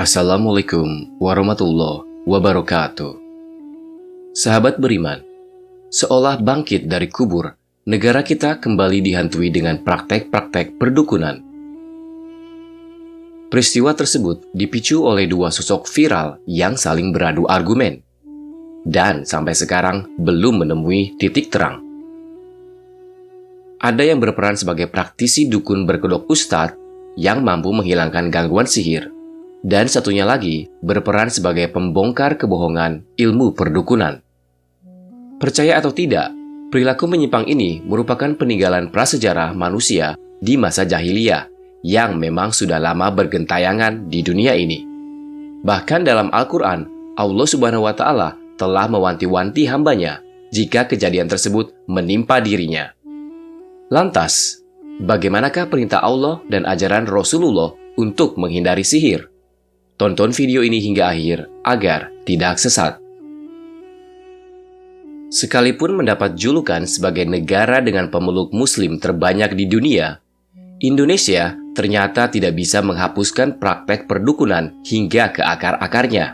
Assalamualaikum warahmatullahi wabarakatuh. Sahabat beriman, seolah bangkit dari kubur, negara kita kembali dihantui dengan praktek-praktek perdukunan. Peristiwa tersebut dipicu oleh dua sosok viral yang saling beradu argumen, dan sampai sekarang belum menemui titik terang. Ada yang berperan sebagai praktisi dukun berkedok ustadz yang mampu menghilangkan gangguan sihir, dan satunya lagi berperan sebagai pembongkar kebohongan ilmu perdukunan. Percaya atau tidak, perilaku menyimpang ini merupakan peninggalan prasejarah manusia di masa jahiliyah yang memang sudah lama bergentayangan di dunia ini. Bahkan dalam Al-Quran, Allah Subhanahu wa Ta'ala telah mewanti-wanti hambanya jika kejadian tersebut menimpa dirinya. Lantas, bagaimanakah perintah Allah dan ajaran Rasulullah untuk menghindari sihir? Tonton video ini hingga akhir agar tidak sesat. Sekalipun mendapat julukan sebagai negara dengan pemeluk muslim terbanyak di dunia, Indonesia ternyata tidak bisa menghapuskan praktek perdukunan hingga ke akar-akarnya.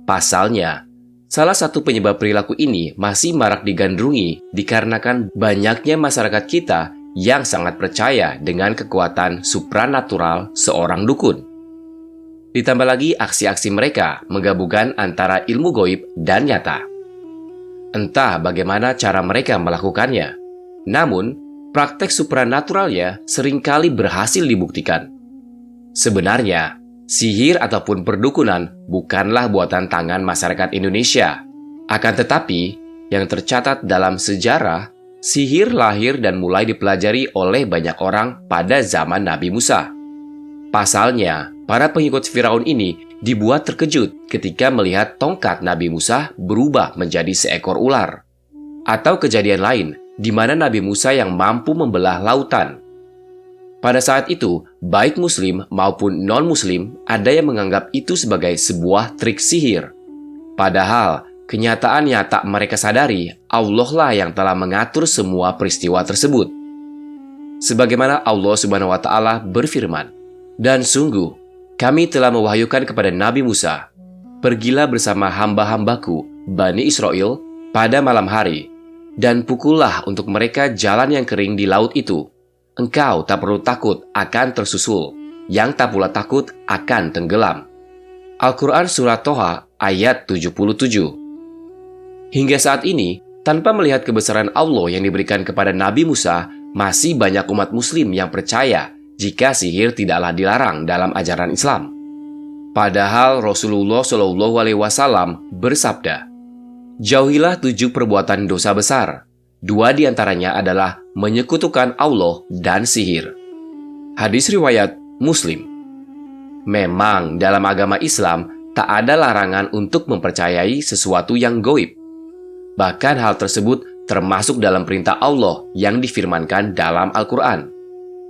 Pasalnya, salah satu penyebab perilaku ini masih marak digandrungi dikarenakan banyaknya masyarakat kita yang sangat percaya dengan kekuatan supranatural seorang dukun. Ditambah lagi aksi-aksi mereka menggabungkan antara ilmu goib dan nyata. Entah bagaimana cara mereka melakukannya, namun praktek supranaturalnya seringkali berhasil dibuktikan. Sebenarnya, sihir ataupun perdukunan bukanlah buatan tangan masyarakat Indonesia. Akan tetapi, yang tercatat dalam sejarah, sihir lahir dan mulai dipelajari oleh banyak orang pada zaman Nabi Musa. Pasalnya, para pengikut Firaun ini dibuat terkejut ketika melihat tongkat Nabi Musa berubah menjadi seekor ular. Atau kejadian lain, di mana Nabi Musa yang mampu membelah lautan. Pada saat itu, baik Muslim maupun non-Muslim ada yang menganggap itu sebagai sebuah trik sihir. Padahal, kenyataan yang tak mereka sadari, Allah lah yang telah mengatur semua peristiwa tersebut. Sebagaimana Allah Subhanahu wa Ta'ala berfirman, "Dan sungguh, kami telah mewahyukan kepada Nabi Musa, pergilah bersama hamba-hambaku, Bani Israel, pada malam hari, dan pukullah untuk mereka jalan yang kering di laut itu. Engkau tak perlu takut akan tersusul, yang tak pula takut akan tenggelam." Al-Quran Surat Toha ayat 77. Hingga saat ini, tanpa melihat kebesaran Allah yang diberikan kepada Nabi Musa, masih banyak umat muslim yang percaya jika sihir tidaklah dilarang dalam ajaran Islam. Padahal Rasulullah Shallallahu Alaihi Wasallam bersabda, "Jauhilah 7 perbuatan dosa besar. 2 diantaranya adalah menyekutukan Allah dan sihir." Hadis riwayat Muslim. Memang dalam agama Islam tak ada larangan untuk mempercayai sesuatu yang gaib. Bahkan hal tersebut termasuk dalam perintah Allah yang difirmankan dalam Al-Quran,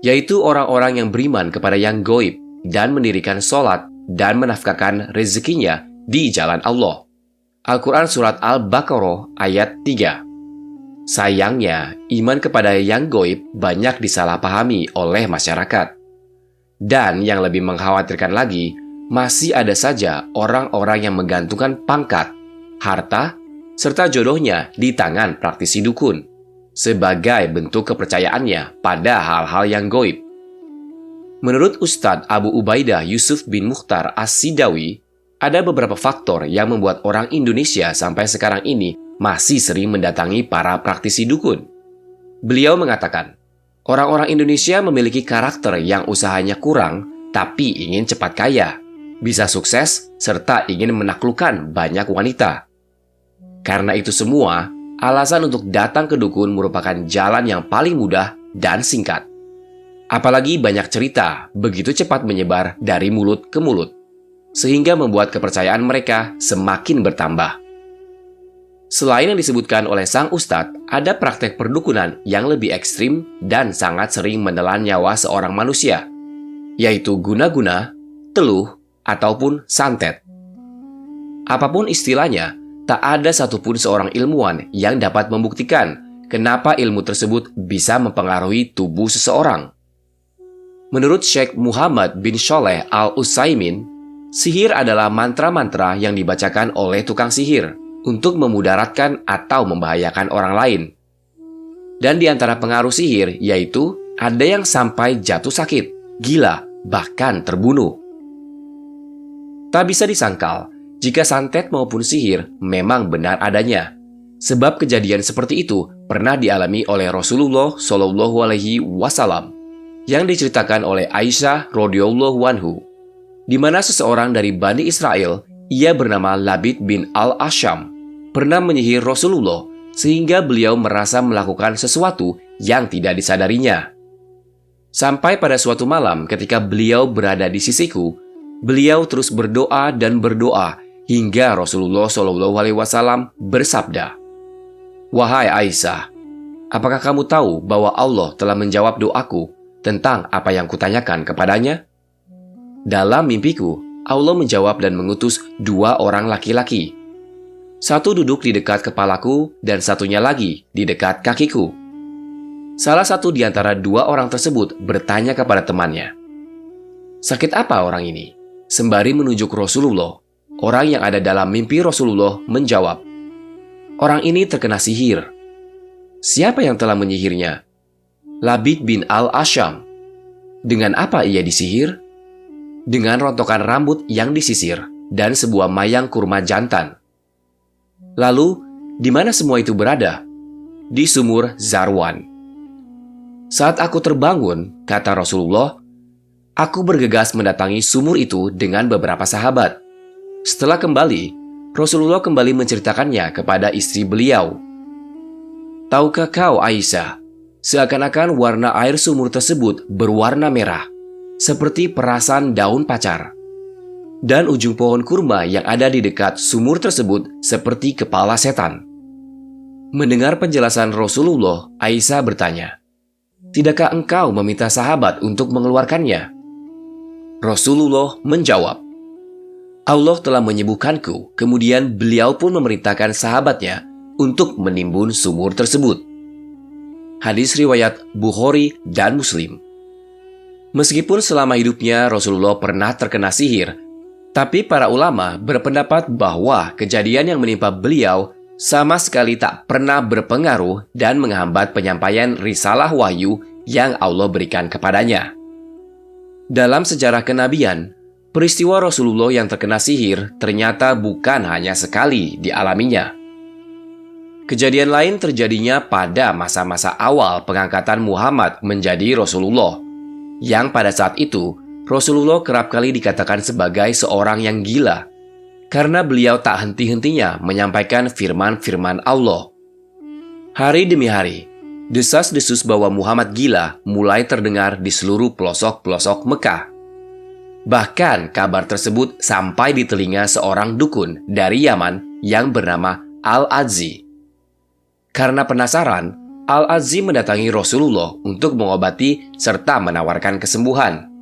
yaitu orang-orang yang beriman kepada yang gaib dan mendirikan sholat dan menafkahkan rezekinya di jalan Allah. Al-Quran Surat Al-Baqarah ayat 3. Sayangnya, iman kepada yang gaib banyak disalahpahami oleh masyarakat. Dan yang lebih mengkhawatirkan lagi, masih ada saja orang-orang yang menggantungkan pangkat, harta, serta jodohnya di tangan praktisi dukun sebagai bentuk kepercayaannya pada hal-hal yang gaib. Menurut Ustadz Abu Ubaidah Yusuf bin Mukhtar As-Sidawi, ada beberapa faktor yang membuat orang Indonesia sampai sekarang ini masih sering mendatangi para praktisi dukun. Beliau mengatakan, orang-orang Indonesia memiliki karakter yang usahanya kurang, tapi ingin cepat kaya, bisa sukses, serta ingin menaklukkan banyak wanita. Karena itu semua, alasan untuk datang ke dukun merupakan jalan yang paling mudah dan singkat. Apalagi banyak cerita begitu cepat menyebar dari mulut ke mulut, sehingga membuat kepercayaan mereka semakin bertambah. Selain yang disebutkan oleh sang ustadz, ada praktek perdukunan yang lebih ekstrim dan sangat sering menelan nyawa seorang manusia, yaitu guna-guna, teluh, ataupun santet. Apapun istilahnya, tak ada satupun seorang ilmuwan yang dapat membuktikan kenapa ilmu tersebut bisa mempengaruhi tubuh seseorang. Menurut Syekh Muhammad bin Shaleh Al-Utsaimin, Sihir adalah mantra-mantra yang dibacakan oleh tukang sihir untuk memudaratkan atau membahayakan orang lain. Dan di antara pengaruh sihir yaitu ada yang sampai jatuh sakit, gila, bahkan terbunuh. Tak bisa disangkal jika santet maupun sihir memang benar adanya, sebab kejadian seperti itu pernah dialami oleh Rasulullah Shallallahu Alaihi Wasallam yang diceritakan oleh Aisyah radhiyallahu anhu, di mana seseorang dari Bani Israel, ia bernama Labid bin al-Asham, pernah menyihir Rasulullah sehingga beliau merasa melakukan sesuatu yang tidak disadarinya. Sampai pada suatu malam ketika beliau berada di sisiku, beliau terus berdoa dan berdoa hingga Rasulullah SAW bersabda, "Wahai Aisyah, apakah kamu tahu bahwa Allah telah menjawab doaku tentang apa yang kutanyakan kepadanya?" Dalam mimpiku, Allah menjawab dan mengutus 2 orang laki-laki. Satu duduk di dekat kepalaku dan satunya lagi di dekat kakiku. Salah satu di antara 2 orang tersebut bertanya kepada temannya, "Sakit apa orang ini?" Sembari menunjuk Rasulullah. Orang yang ada dalam mimpi Rasulullah menjawab, "Orang ini terkena sihir." "Siapa yang telah menyihirnya?" "Labid bin al-Asham." "Dengan apa ia disihir?" "Dengan rontokan rambut yang disisir dan sebuah mayang kurma jantan." "Lalu, di mana semua itu berada?" "Di sumur Zarwan." "Saat aku terbangun," kata Rasulullah, "aku bergegas mendatangi sumur itu dengan beberapa sahabat. Setelah kembali, Rasulullah kembali menceritakannya kepada istri beliau. Tahukah kau, Aisyah, seakan-akan warna air sumur tersebut berwarna merah, seperti perasan daun pacar. Dan ujung pohon kurma yang ada di dekat sumur tersebut seperti kepala setan." Mendengar penjelasan Rasulullah, Aisyah bertanya, "Tidakkah engkau meminta sahabat untuk mengeluarkannya?" Rasulullah menjawab, "Allah telah menyembuhkanku." Kemudian beliau pun memerintahkan sahabatnya untuk menimbun sumur tersebut. Hadis riwayat Bukhari dan Muslim. Meskipun selama hidupnya Rasulullah pernah terkena sihir, tapi para ulama berpendapat bahwa kejadian yang menimpa beliau sama sekali tak pernah berpengaruh dan menghambat penyampaian risalah wahyu yang Allah berikan kepadanya. Dalam sejarah kenabian, peristiwa Rasulullah yang terkena sihir ternyata bukan hanya sekali dialaminya. Kejadian lain terjadinya pada masa-masa awal pengangkatan Muhammad menjadi Rasulullah, yang pada saat itu Rasulullah kerap kali dikatakan sebagai seorang yang gila, karena beliau tak henti-hentinya menyampaikan firman-firman Allah. Hari demi hari, desas-desus bahwa Muhammad gila mulai terdengar di seluruh pelosok-pelosok Mekah. Bahkan kabar tersebut sampai di telinga seorang dukun dari Yaman yang bernama Al-Azzi. Karena penasaran, Al-Azzi mendatangi Rasulullah untuk mengobati serta menawarkan kesembuhan.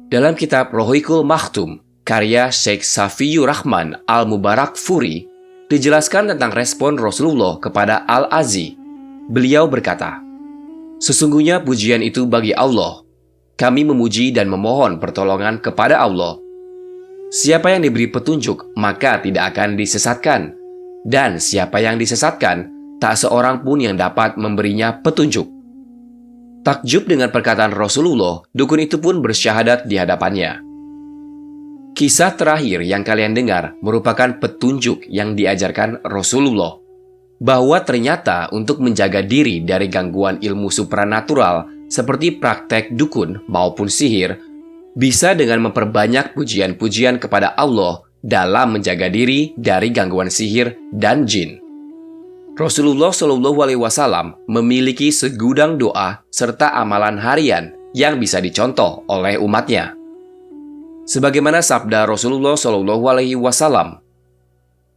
Dalam kitab Rohiqul Maktum, karya Syekh Safiyur Rahman Al-Mubarak Furi, dijelaskan tentang respon Rasulullah kepada Al-Azzi. Beliau berkata, "Sesungguhnya pujian itu bagi Allah. Kami memuji dan memohon pertolongan kepada Allah. Siapa yang diberi petunjuk, maka tidak akan disesatkan. Dan siapa yang disesatkan, tak seorang pun yang dapat memberinya petunjuk." Takjub dengan perkataan Rasulullah, dukun itu pun bersyahadat di hadapannya. Kisah terakhir yang kalian dengar merupakan petunjuk yang diajarkan Rasulullah, bahwa ternyata untuk menjaga diri dari gangguan ilmu supranatural seperti praktek dukun maupun sihir, bisa dengan memperbanyak pujian-pujian kepada Allah dalam menjaga diri dari gangguan sihir dan jin. Rasulullah SAW memiliki segudang doa serta amalan harian yang bisa dicontoh oleh umatnya. Sebagaimana sabda Rasulullah SAW,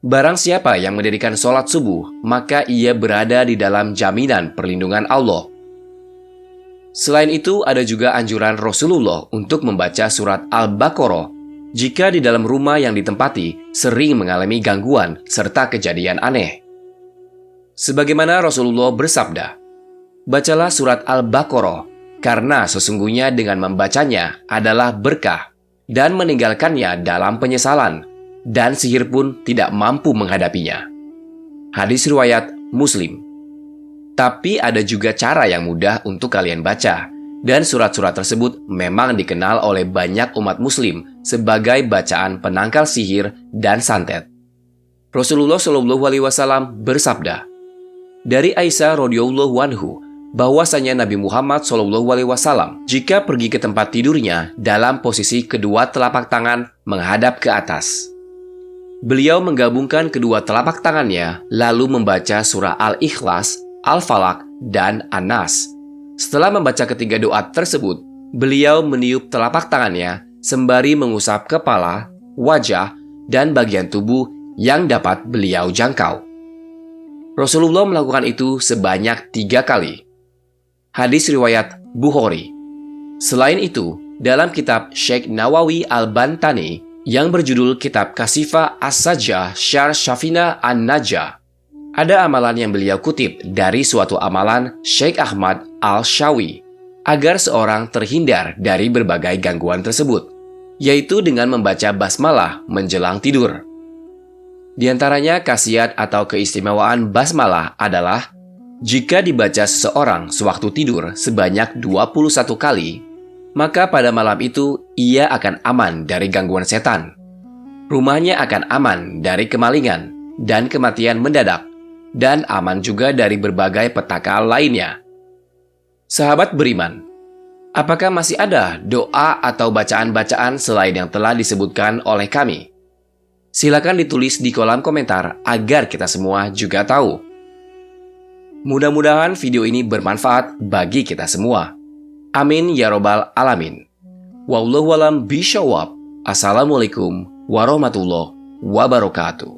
"Barang siapa yang mendirikan sholat subuh, maka ia berada di dalam jaminan perlindungan Allah." Selain itu, ada juga anjuran Rasulullah untuk membaca surat Al-Baqarah jika di dalam rumah yang ditempati sering mengalami gangguan serta kejadian aneh. Sebagaimana Rasulullah bersabda, "Bacalah surat Al-Baqarah, karena sesungguhnya dengan membacanya adalah berkah. dan meninggalkannya dalam penyesalan, dan sihir pun tidak mampu menghadapinya. Hadis riwayat Muslim. Tapi ada juga cara yang mudah untuk kalian baca, dan surat-surat tersebut memang dikenal oleh banyak umat muslim sebagai bacaan penangkal sihir dan santet. Rasulullah SAW bersabda dari Aisyah radhiyallahu anhu bahwasanya Nabi Muhammad SAW jika pergi ke tempat tidurnya dalam posisi kedua telapak tangan menghadap ke atas. Beliau menggabungkan kedua telapak tangannya lalu membaca surah Al-Ikhlas, Al-Falaq, dan An-Nas. Setelah membaca ketiga doa tersebut, beliau meniup telapak tangannya sembari mengusap kepala, wajah, dan bagian tubuh yang dapat beliau jangkau. Rasulullah melakukan itu sebanyak 3 kali. Hadis riwayat Bukhari. Selain itu, dalam kitab Syekh Nawawi Al-Bantani yang berjudul Kitab Kasifah As-Sajjah Syarh Syafina An-Najah, ada amalan yang beliau kutip dari suatu amalan Syekh Ahmad Al-Syawi agar seorang terhindar dari berbagai gangguan tersebut, yaitu dengan membaca basmalah menjelang tidur. Di antaranya khasiat atau keistimewaan basmalah adalah jika dibaca seseorang sewaktu tidur sebanyak 21 kali, maka pada malam itu ia akan aman dari gangguan setan. Rumahnya akan aman dari kemalingan dan kematian mendadak, dan aman juga dari berbagai petaka lainnya. Sahabat beriman, apakah masih ada doa atau bacaan-bacaan selain yang telah disebutkan oleh kami? Silakan ditulis di kolom komentar agar kita semua juga tahu. Mudah-mudahan video ini bermanfaat bagi kita semua. Amin ya robbal alamin. Wallahu a'lam bishawab. Assalamualaikum warahmatullahi wabarakatuh.